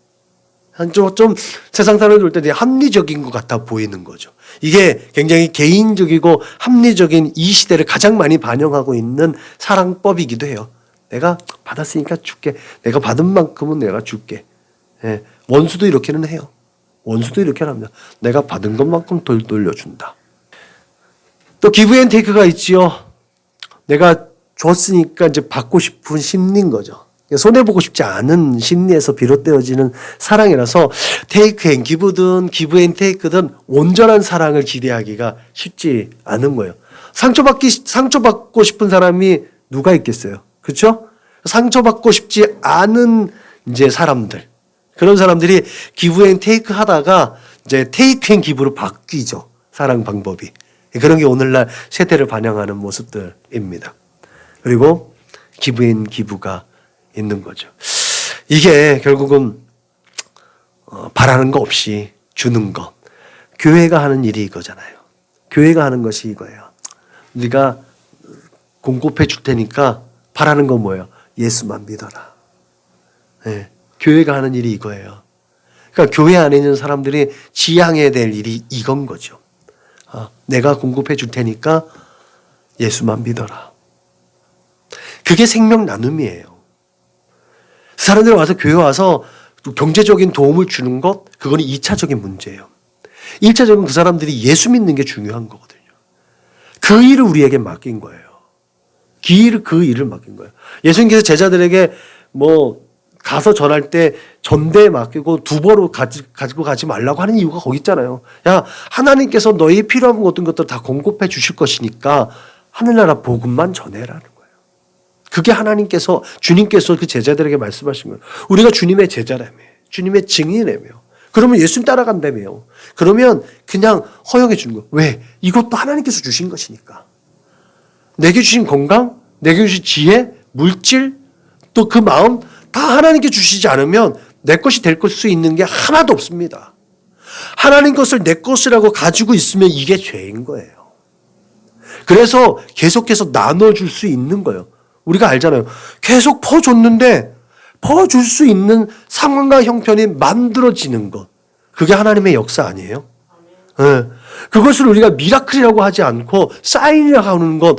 좀 세상 사람을 볼 때 합리적인 것 같아 보이는 거죠. 이게 굉장히 개인적이고 합리적인 이 시대를 가장 많이 반영하고 있는 사랑법이기도 해요. 내가 받았으니까 줄게. 내가 받은 만큼은 내가 줄게. 예. 원수도 이렇게는 해요. 원수도 이렇게 합니다. 내가 받은 것만큼 돌려준다. 또 기브 앤 테이크가 있지요. 내가 줬으니까 이제 받고 싶은 심리인 거죠. 손해보고 싶지 않은 심리에서 비롯되어지는 사랑이라서 테이크 앤 기브든 기브 앤 테이크든 온전한 사랑을 기대하기가 쉽지 않은 거예요. 상처받고 싶은 사람이 누가 있겠어요? 그렇죠? 상처받고 싶지 않은 이제 사람들, 그런 사람들이 기브 앤 테이크 하다가 이제 테이크 앤 기브로 바뀌죠. 사랑 방법이. 그런 게 오늘날 세대를 반영하는 모습들입니다. 그리고 기브 앤 기브가 있는 거죠. 이게 결국은 바라는 거 없이 주는 것. 교회가 하는 일이 이거잖아요. 교회가 하는 것이 이거예요. 네가 공급해 줄 테니까 바라는 건 뭐예요? 예수만 믿어라. 네. 교회가 하는 일이 이거예요. 그러니까 교회 안에 있는 사람들이 지향해야 될 일이 이건 거죠. 내가 공급해 줄 테니까 예수만 믿어라. 그게 생명 나눔이에요. 사람들이 와서 교회 와서 경제적인 도움을 주는 것, 그건 2차적인 문제예요. 1차적인 그 사람들이 예수 믿는 게 중요한 거거든요. 그 일을 우리에게 맡긴 거예요. 그 일을 맡긴 거예요. 예수님께서 제자들에게 가서 전할 때 전대에 맡기고 두보로 가지고 가지 말라고 하는 이유가 거기 있잖아요. 야, 하나님께서 너희 필요한 모든 것들 다 공급해 주실 것이니까 하늘나라 복음만 전해라는 거예요. 그게 주님께서 그 제자들에게 말씀하신 거예요. 우리가 주님의 제자라며, 주님의 증인이라며. 그러면 예수님 따라간다며요. 그러면 그냥 허용해 주는 거예요. 왜? 이것도 하나님께서 주신 것이니까. 내게 주신 건강, 내게 주신 지혜, 물질, 또 그 마음 다 하나님께 주시지 않으면 내 것이 될 수 있는 게 하나도 없습니다. 하나님 것을 내 것이라고 가지고 있으면 이게 죄인 거예요. 그래서 계속해서 나눠줄 수 있는 거예요. 우리가 알잖아요. 계속 퍼줬는데 퍼줄 수 있는 상황과 형편이 만들어지는 것. 그게 하나님의 역사 아니에요? 네. 그것을 우리가 미라클이라고 하지 않고 사인이라고 하는 것.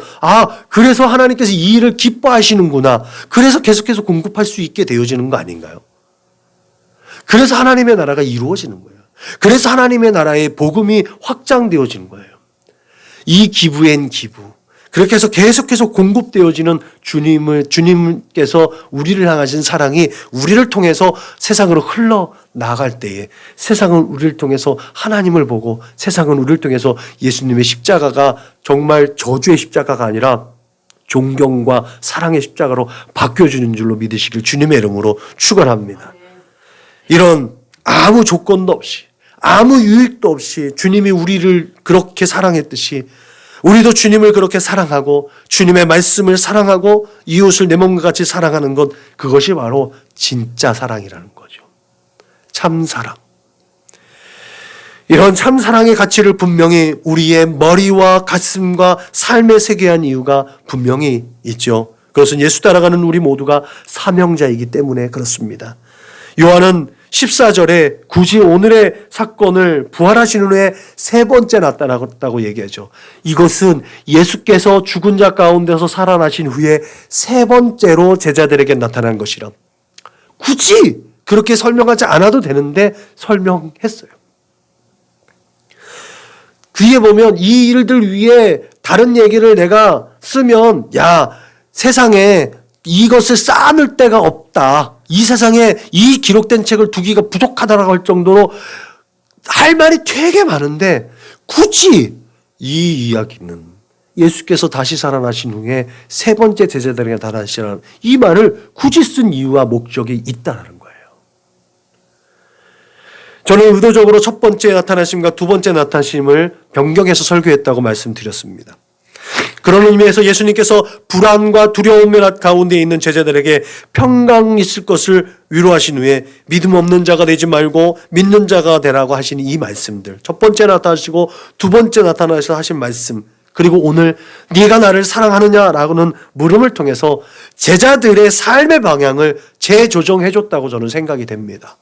그래서 하나님께서 이 일을 기뻐하시는구나. 그래서 계속해서 공급할 수 있게 되어지는 거 아닌가요? 그래서 하나님의 나라가 이루어지는 거예요. 그래서 하나님의 나라의 복음이 확장되어지는 거예요. 이 기브 앤 기브. 그렇게 해서 계속해서 공급되어지는 주님께서 우리를 향하신 사랑이 우리를 통해서 세상으로 흘러나갈 때에 세상은 우리를 통해서 하나님을 보고 세상은 우리를 통해서 예수님의 십자가가 정말 저주의 십자가가 아니라 존경과 사랑의 십자가로 바뀌어주는 줄로 믿으시길 주님의 이름으로 축원합니다. 이런 아무 조건도 없이 아무 유익도 없이 주님이 우리를 그렇게 사랑했듯이 우리도 주님을 그렇게 사랑하고 주님의 말씀을 사랑하고 이웃을 내 몸과 같이 사랑하는 것, 그것이 바로 진짜 사랑이라는 거죠. 참사랑. 이런 참사랑의 가치를 분명히 우리의 머리와 가슴과 삶에 새겨야 한 이유가 분명히 있죠. 그것은 예수 따라가는 우리 모두가 사명자이기 때문에 그렇습니다. 요한은 14절에 굳이 오늘의 사건을 부활하신 후에 세 번째 나타났다고 얘기하죠. 이것은 예수께서 죽은 자 가운데서 살아나신 후에 세 번째로 제자들에게 나타난 것이라. 굳이 그렇게 설명하지 않아도 되는데 설명했어요. 뒤에 보면 이 일들 위에 다른 얘기를 내가 쓰면 세상에 이것을 쌓아놓을 데가 없다. 이 세상에 이 기록된 책을 두기가 부족하다라고 할 정도로 할 말이 되게 많은데 굳이 이 이야기는 예수께서 다시 살아나신 후에 세 번째 제자들에게 나타나시라는 이 말을 굳이 쓴 이유와 목적이 있다는 거예요. 저는 의도적으로 첫 번째 나타나심과 두 번째 나타나심을 변경해서 설교했다고 말씀드렸습니다. 그런 의미에서 예수님께서 불안과 두려움의 가운데 있는 제자들에게 평강 있을 것을 위로하신 후에 믿음 없는 자가 되지 말고 믿는 자가 되라고 하신 이 말씀들, 첫 번째 나타나시고 두 번째 나타나셔서 하신 말씀, 그리고 오늘 네가 나를 사랑하느냐라고는 물음을 통해서 제자들의 삶의 방향을 재조정해 줬다고 저는 생각이 됩니다.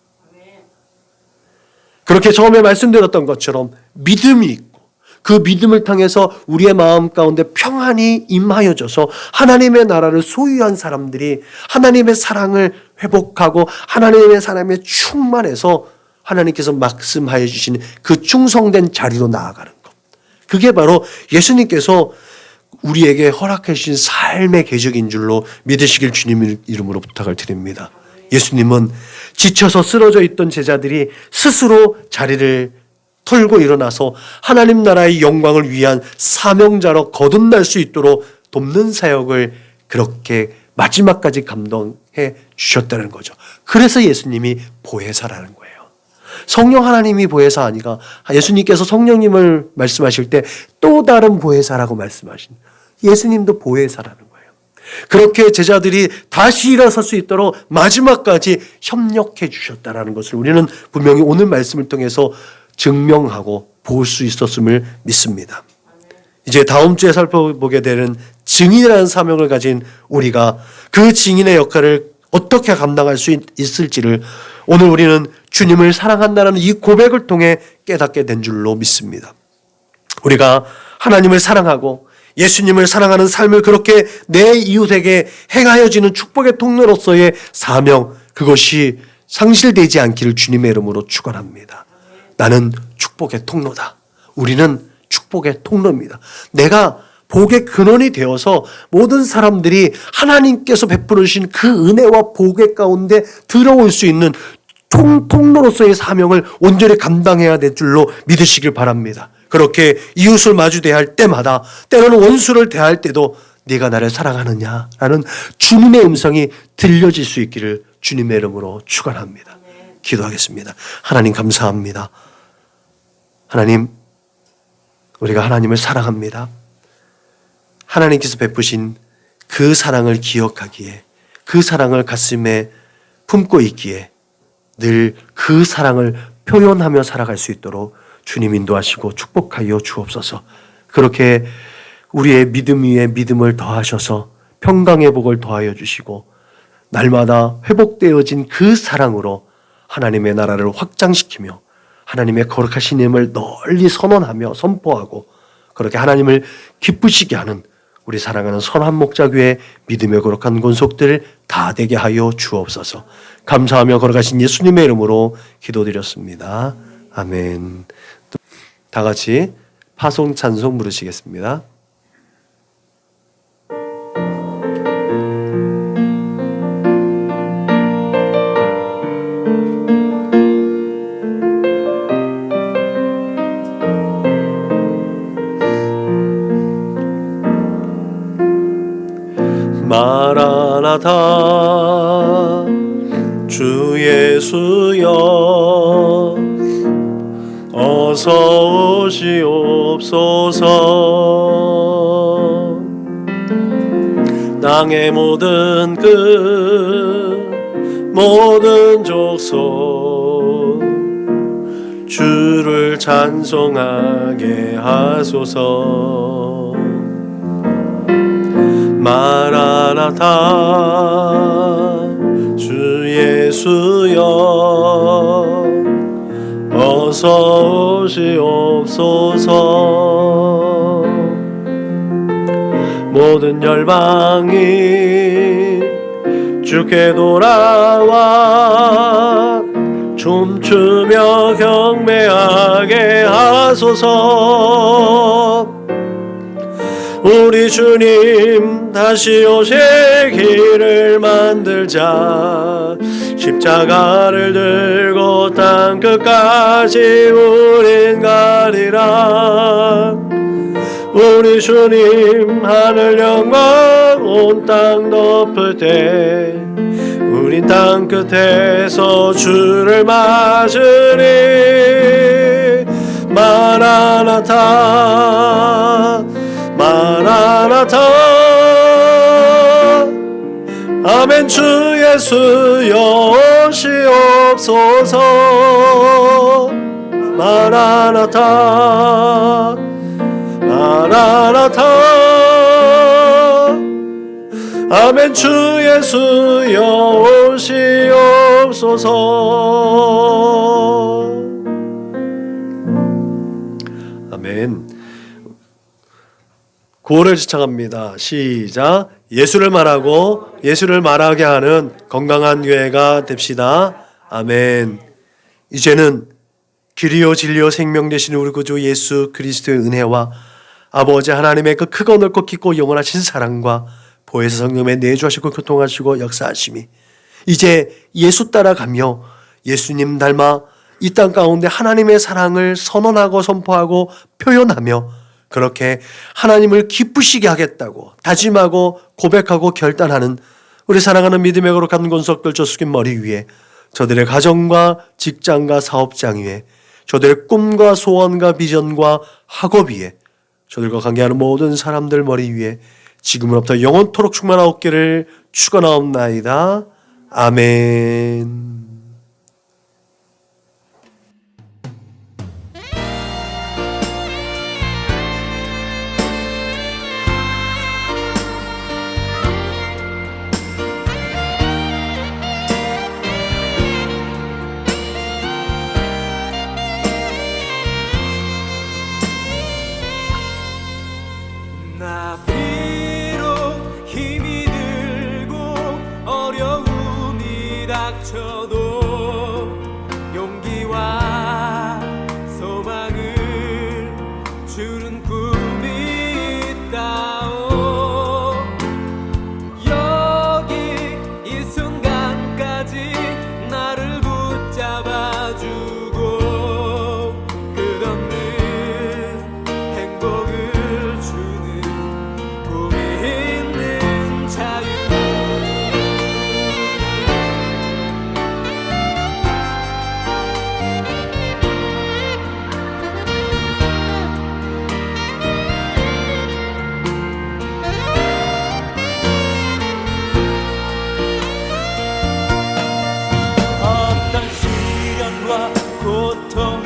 그렇게 처음에 말씀드렸던 것처럼 믿음이 있고 그 믿음을 통해서 우리의 마음 가운데 평안이 임하여져서 하나님의 나라를 소유한 사람들이 하나님의 사랑을 회복하고 하나님의 사랑에 충만해서 하나님께서 말씀하여 주신 그 충성된 자리로 나아가는 것. 그게 바로 예수님께서 우리에게 허락해 주신 삶의 궤적인 줄로 믿으시길 주님 이름으로 부탁을 드립니다. 예수님은 지쳐서 쓰러져 있던 제자들이 스스로 자리를 털고 일어나서 하나님 나라의 영광을 위한 사명자로 거듭날 수 있도록 돕는 사역을 그렇게 마지막까지 감동해 주셨다는 거죠. 그래서 예수님이 보혜사라는 거예요. 성령 하나님이 보혜사 아니가, 예수님께서 성령님을 말씀하실 때 또 다른 보혜사라고 말씀하신, 예수님도 보혜사라는 거예요. 그렇게 제자들이 다시 일어설 수 있도록 마지막까지 협력해 주셨다는 것을 우리는 분명히 오늘 말씀을 통해서 증명하고 볼 수 있었음을 믿습니다. 이제 다음 주에 살펴보게 되는 증인이라는 사명을 가진 우리가 그 증인의 역할을 어떻게 감당할 수 있을지를 오늘 우리는 주님을 사랑한다는 이 고백을 통해 깨닫게 된 줄로 믿습니다. 우리가 하나님을 사랑하고 예수님을 사랑하는 삶을 그렇게 내 이웃에게 행하여지는 축복의 통로로서의 사명, 그것이 상실되지 않기를 주님의 이름으로 축원합니다. 나는 축복의 통로다. 우리는 축복의 통로입니다. 내가 복의 근원이 되어서 모든 사람들이 하나님께서 베풀으신 그 은혜와 복의 가운데 들어올 수 있는 통로로서의 사명을 온전히 감당해야 될 줄로 믿으시길 바랍니다. 그렇게 이웃을 마주 대할 때마다, 때로는 원수를 대할 때도 네가 나를 사랑하느냐라는 주님의 음성이 들려질 수 있기를 주님의 이름으로 축원합니다. 기도하겠습니다. 하나님 감사합니다. 하나님, 우리가 하나님을 사랑합니다. 하나님께서 베푸신 그 사랑을 기억하기에, 그 사랑을 가슴에 품고 있기에 늘 그 사랑을 표현하며 살아갈 수 있도록 주님 인도하시고 축복하여 주옵소서. 그렇게 우리의 믿음 위에 믿음을 더하셔서 평강의 복을 더하여 주시고 날마다 회복되어진 그 사랑으로 하나님의 나라를 확장시키며 하나님의 거룩하신 이름을 널리 선언하며 선포하고 그렇게 하나님을 기쁘시게 하는 우리 사랑하는 선한 목자교회 믿음의 거룩한 권속들 다 되게 하여 주옵소서. 감사하며 걸어가신 예수님의 이름으로 기도드렸습니다. 아멘. 다 같이 파송 찬송 부르시겠습니다. 마라나타 주 예수여 어서 오시옵소서. 땅의 모든 끝 모든 족속 주를 찬송하게 하소서. 마라나타 주 예수여 어서 오시옵소서. 모든 열방이 주께 돌아와 춤추며 경배하게 하소서. 우리 주님 다시 오실 길을 만들자. 십자가를 들고 땅 끝까지 우린 가리라. 우리 주님 하늘 영광 온 땅 덮을 때 우린 땅 끝에서 주를 맞으리. 마라나타 마라나타 아멘. 주 예수여 오시옵소서. 마라나타 마라나타 아멘. 주 예수여 오시옵소서. 아멘. 구호를 지창합니다. 시작. 예수를 말하고 예수를 말하게 하는 건강한 교회가 됩시다. 아멘. 이제는 길이요 진리요 생명 되시는 우리 구주 예수 그리스도의 은혜와 아버지 하나님의 그 크고 넓고 깊고 영원하신 사랑과 보혜사 성령의 내주하시고 교통하시고 역사하심이 이제 예수 따라가며 예수님 닮아 이 땅 가운데 하나님의 사랑을 선언하고 선포하고 표현하며 그렇게 하나님을 기쁘시게 하겠다고 다짐하고 고백하고 결단하는 우리 사랑하는 믿음의 거룩한 권속들 저 숙인 머리 위에 저들의 가정과 직장과 사업장 위에 저들의 꿈과 소원과 비전과 학업 위에 저들과 관계하는 모든 사람들 머리 위에 지금으로부터 영원토록 충만하옵기를 축원하옵나이다. 아멘. 나 비록 힘이 들고 어려움이 닥쳐도 용기와 소망을 주는 꿈이 있다오. 여기 이 순간까지 나를 붙잡아주고 끝없는 행복을 주는 꿈이 있는 자유. 어떤 시련과 고통